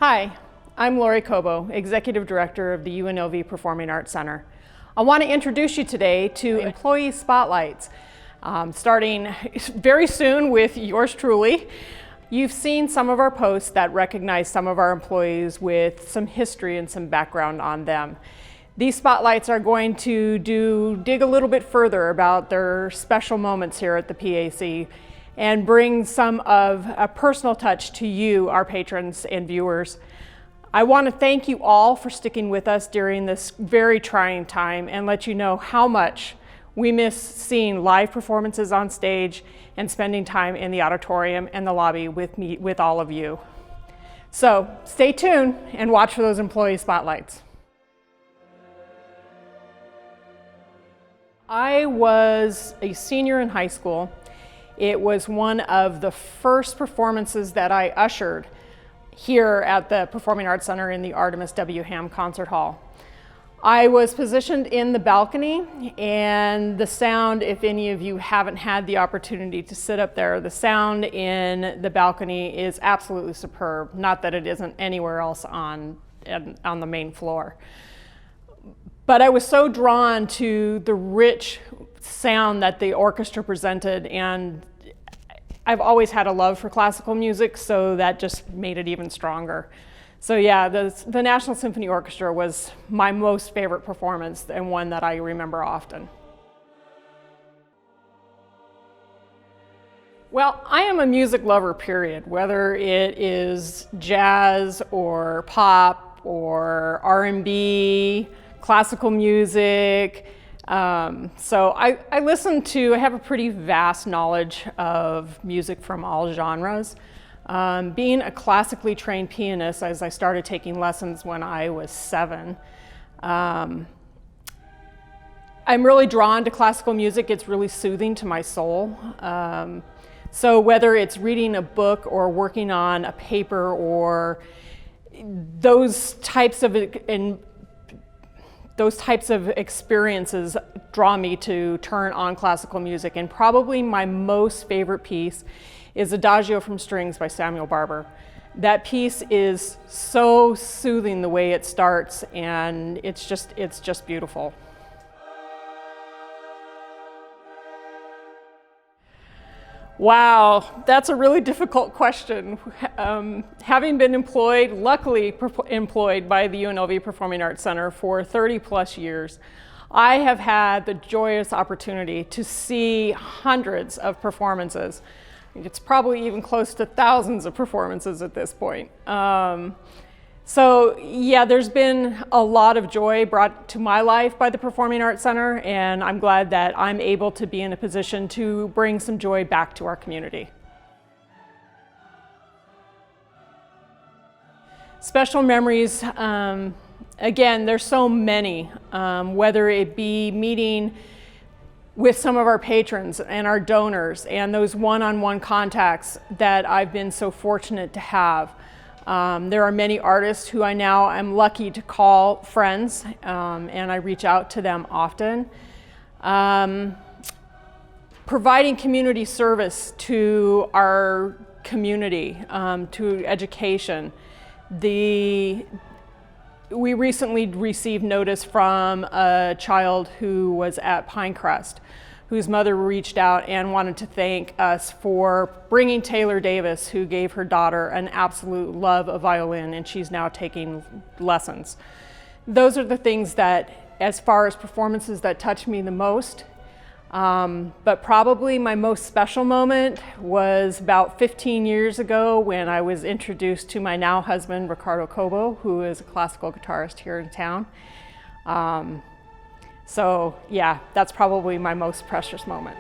Hi, I'm Lori Cobo, Executive Director of the UNLV Performing Arts Center. I want to introduce you today to Employee Spotlights, starting very soon with yours truly. You've seen some of our posts that recognize some of our employees with some history and some background on them. These spotlights are going to dig a little bit further about their special moments here at the PAC and bring some of a personal touch to you, our patrons and viewers. I want to thank you all for sticking with us during this very trying time and let you know how much we miss seeing live performances on stage and spending time in the auditorium and the lobby with all of you. So stay tuned and watch for those employee spotlights. I was a senior in high school. It was one of the first performances that I ushered here at the Performing Arts Center in the Artemis W. Ham Concert Hall. I was positioned in the balcony, and the sound, if any of you haven't had the opportunity to sit up there, the sound in the balcony is absolutely superb. Not that it isn't anywhere else on the main floor. But I was so drawn to the rich sound that the orchestra presented, and I've always had a love for classical music, so that just made it even stronger. So yeah, the National Symphony Orchestra was my most favorite performance and one that I remember often. Well, I am a music lover, period, whether it is jazz or pop or R&B, classical music. So I have a pretty vast knowledge of music from all genres. Being a classically trained pianist, as I started taking lessons when I was 7, I'm really drawn to classical music. It's really soothing to my soul. So whether it's reading a book or working on a paper or those types of experiences draw me to turn on classical music. And probably my most favorite piece is Adagio from Strings by Samuel Barber. That piece is so soothing the way it starts, and it's just beautiful. Wow, that's a really difficult question. Having been luckily employed by the UNLV Performing Arts Center for 30 plus years, I have had the joyous opportunity to see hundreds of performances. It's probably even close to thousands of performances at this point. So yeah, there's been a lot of joy brought to my life by the Performing Arts Center, and I'm glad that I'm able to be in a position to bring some joy back to our community. Special memories, again, there's so many, whether it be meeting with some of our patrons and our donors and those one-on-one contacts that I've been so fortunate to have. There are many artists who I now am lucky to call friends, and I reach out to them often. Providing community service to our community, to education. We recently received notice from a child who was at Pinecrest, whose mother reached out and wanted to thank us for bringing Taylor Davis, who gave her daughter an absolute love of violin, and she's now taking lessons. Those are the things that, as far as performances, that touch me the most. But probably my most special moment was about 15 years ago when I was introduced to my now husband, Ricardo Cobo, who is a classical guitarist here in town. So yeah, that's probably my most precious moment.